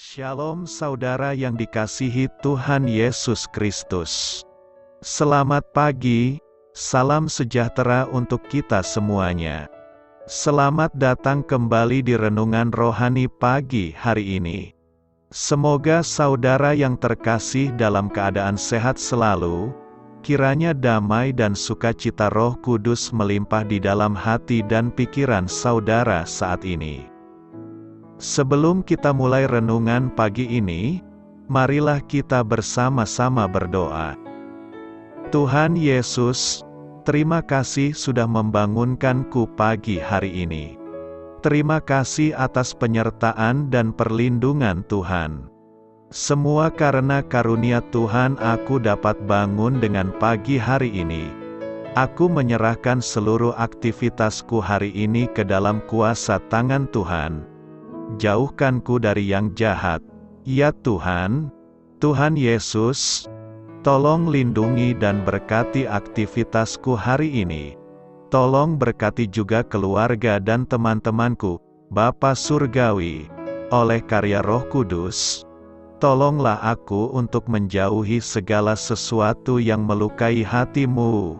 Shalom saudara yang dikasihi Tuhan Yesus Kristus. Selamat pagi, salam sejahtera untuk kita semuanya. Selamat datang kembali di Renungan Rohani pagi hari ini. Semoga saudara yang terkasih dalam keadaan sehat selalu, kiranya damai dan sukacita Roh Kudus melimpah di dalam hati dan pikiran saudara saat ini. Sebelum kita mulai renungan pagi ini, marilah kita bersama-sama berdoa. Tuhan Yesus, terima kasih sudah membangunkanku pagi hari ini. Terima kasih atas penyertaan dan perlindungan Tuhan. Semua karena karunia Tuhan aku dapat bangun dengan pagi hari ini. Aku menyerahkan seluruh aktivitasku hari ini ke dalam kuasa tangan Tuhan. Jauhkanku dari yang jahat, ya Tuhan. Tuhan Yesus, tolong lindungi dan berkati aktivitasku hari ini. Tolong berkati juga keluarga dan teman-temanku, Bapa Surgawi, oleh karya Roh Kudus. Tolonglah aku untuk menjauhi segala sesuatu yang melukai hati-Mu.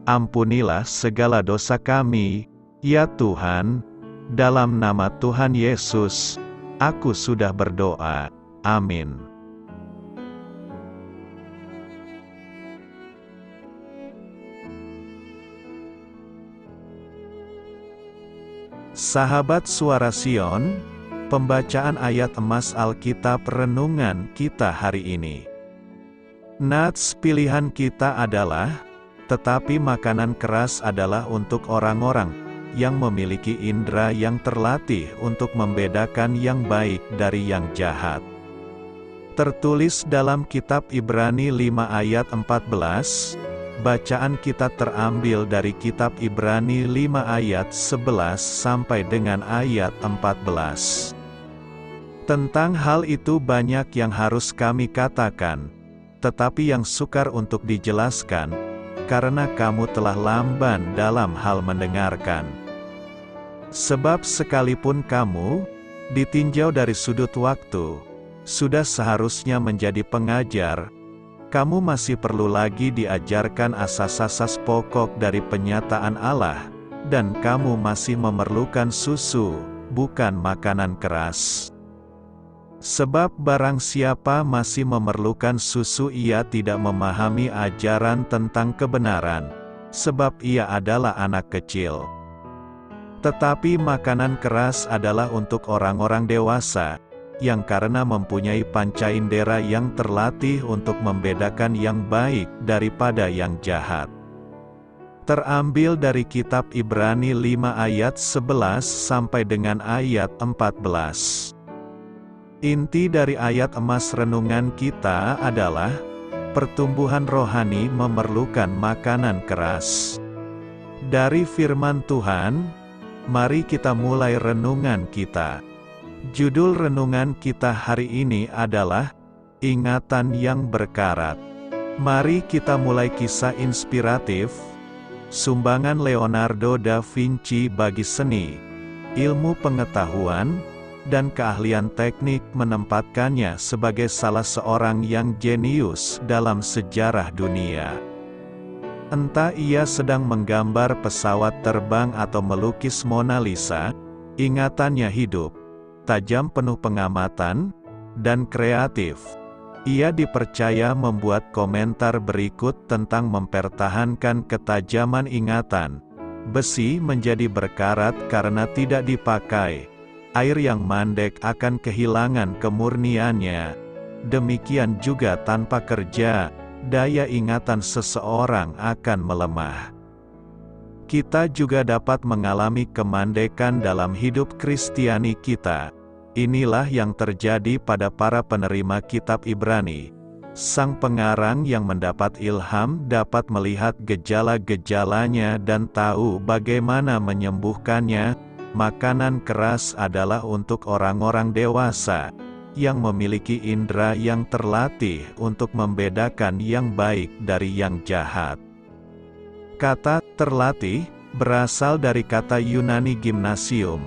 Ampunilah segala dosa kami, ya Tuhan. Dalam nama Tuhan Yesus, aku sudah berdoa. Amin. Sahabat Suara Sion, pembacaan ayat emas Alkitab renungan kita hari ini. Nats pilihan kita adalah, tetapi makanan keras adalah untuk orang-orang yang memiliki indera yang terlatih untuk membedakan yang baik dari yang jahat. Tertulis dalam kitab Ibrani 5 ayat 14, bacaan kita terambil dari kitab Ibrani 5 ayat 11 sampai dengan ayat 14. Tentang hal itu banyak yang harus kami katakan, tetapi yang sukar untuk dijelaskan, karena kamu telah lamban dalam hal mendengarkan. Sebab sekalipun kamu ditinjau dari sudut waktu, sudah seharusnya menjadi pengajar, kamu masih perlu lagi diajarkan asas-asas pokok dari penyataan Allah, dan kamu masih memerlukan susu, bukan makanan keras. Sebab barang siapa masih memerlukan susu, ia tidak memahami ajaran tentang kebenaran, sebab ia adalah anak kecil. Tetapi makanan keras adalah untuk orang-orang dewasa, yang karena mempunyai panca indera yang terlatih untuk membedakan yang baik daripada yang jahat. Terambil dari kitab Ibrani 5 ayat 11 sampai dengan ayat 14. Inti dari ayat emas renungan kita adalah, pertumbuhan rohani memerlukan makanan keras. Dari firman Tuhan, mari kita mulai renungan kita. Judul renungan kita hari ini adalah, Ingatan yang Berkarat. Mari kita mulai kisah inspiratif, sumbangan Leonardo da Vinci bagi seni, ilmu pengetahuan, dan keahlian teknik menempatkannya sebagai salah seorang yang jenius dalam sejarah dunia. Entah ia sedang menggambar pesawat terbang atau melukis Mona Lisa, ingatannya hidup, tajam, penuh pengamatan, dan kreatif. Ia dipercaya membuat komentar berikut tentang mempertahankan ketajaman ingatan. Besi menjadi berkarat karena tidak dipakai. Air yang mandek akan kehilangan kemurniannya. Demikian juga tanpa kerja, daya ingatan seseorang akan melemah. Kita juga dapat mengalami kemandekan dalam hidup Kristiani kita. Inilah yang terjadi pada para penerima kitab Ibrani. Sang pengarang yang mendapat ilham dapat melihat gejala-gejalanya dan tahu bagaimana menyembuhkannya. Makanan keras adalah untuk orang-orang dewasa yang memiliki indera yang terlatih untuk membedakan yang baik dari yang jahat. Kata "terlatih" berasal dari kata Yunani gymnasium,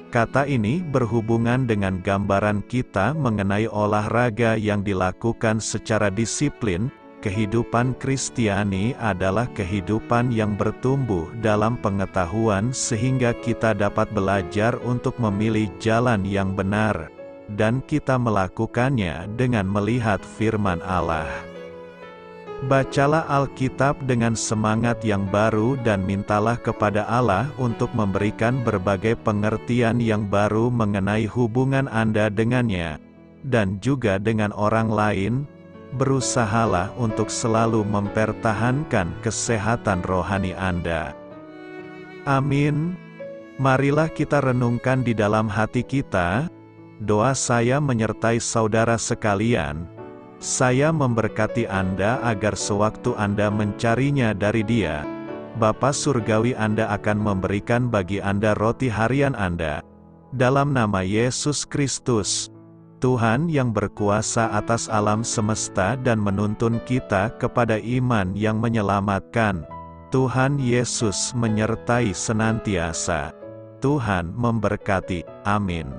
Kata ini berhubungan dengan gambaran kita mengenai olahraga yang dilakukan secara disiplin. Kehidupan Kristiani adalah kehidupan yang bertumbuh dalam pengetahuan sehingga kita dapat belajar untuk memilih jalan yang benar, dan kita melakukannya dengan melihat firman Allah. Bacalah Alkitab dengan semangat yang baru dan mintalah kepada Allah untuk memberikan berbagai pengertian yang baru mengenai hubungan Anda dengannya, dan juga dengan orang lain. Berusahalah untuk selalu mempertahankan kesehatan rohani Anda. Amin. Marilah kita renungkan di dalam hati kita. Doa saya menyertai saudara sekalian. Saya memberkati Anda agar sewaktu Anda mencarinya dari Dia, Bapa Surgawi Anda akan memberikan bagi Anda roti harian Anda. Dalam nama Yesus Kristus, Tuhan yang berkuasa atas alam semesta dan menuntun kita kepada iman yang menyelamatkan, Tuhan Yesus menyertai senantiasa. Tuhan memberkati. Amin.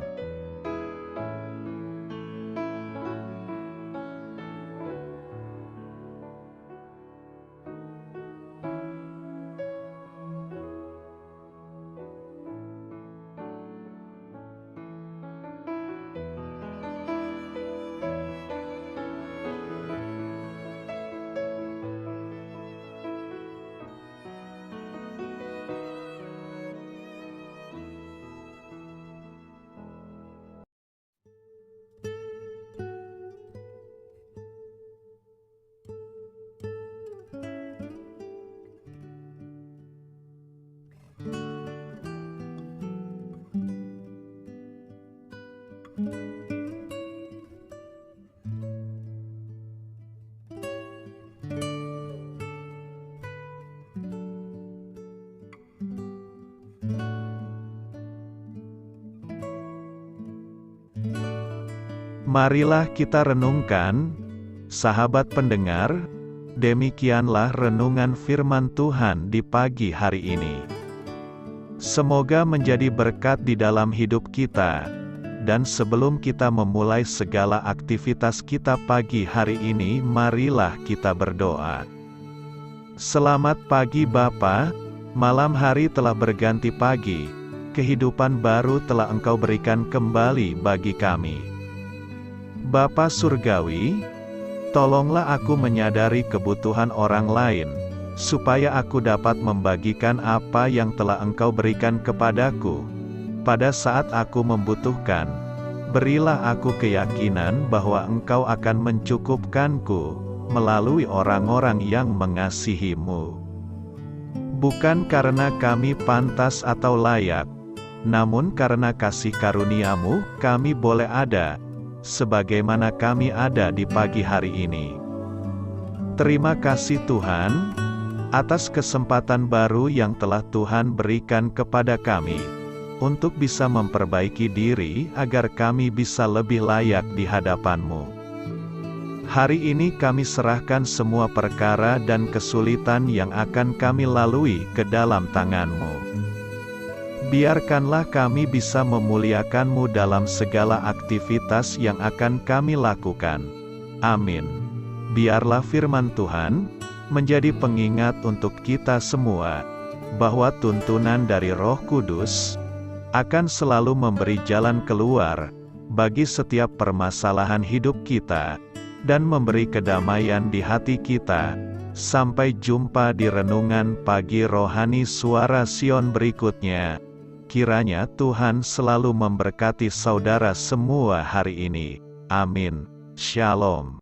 Marilah kita renungkan, sahabat pendengar, demikianlah renungan firman Tuhan di pagi hari ini. Semoga menjadi berkat di dalam hidup kita, dan sebelum kita memulai segala aktivitas kita pagi hari ini, marilah kita berdoa. Selamat pagi Bapa, malam hari telah berganti pagi, kehidupan baru telah Engkau berikan kembali bagi kami. Bapa Surgawi, tolonglah aku menyadari kebutuhan orang lain, supaya aku dapat membagikan apa yang telah Engkau berikan kepadaku. Pada saat aku membutuhkan, berilah aku keyakinan bahwa Engkau akan mencukupkanku, melalui orang-orang yang mengasihi-Mu. Bukan karena kami pantas atau layak, namun karena kasih karunia-Mu, kami boleh ada, sebagaimana kami ada di pagi hari ini. Terima kasih Tuhan, atas kesempatan baru yang telah Tuhan berikan kepada kami, untuk bisa memperbaiki diri agar kami bisa lebih layak di hadapan-Mu. Hari ini kami serahkan semua perkara dan kesulitan yang akan kami lalui ke dalam tangan-Mu. Biarkanlah kami bisa memuliakan-Mu dalam segala aktivitas yang akan kami lakukan. Amin. Biarlah firman Tuhan menjadi pengingat untuk kita semua, bahwa tuntunan dari Roh Kudus akan selalu memberi jalan keluar bagi setiap permasalahan hidup kita, dan memberi kedamaian di hati kita. Sampai jumpa di renungan pagi rohani Suara Sion berikutnya. Kiranya Tuhan selalu memberkati saudara semua hari ini. Amin. Shalom.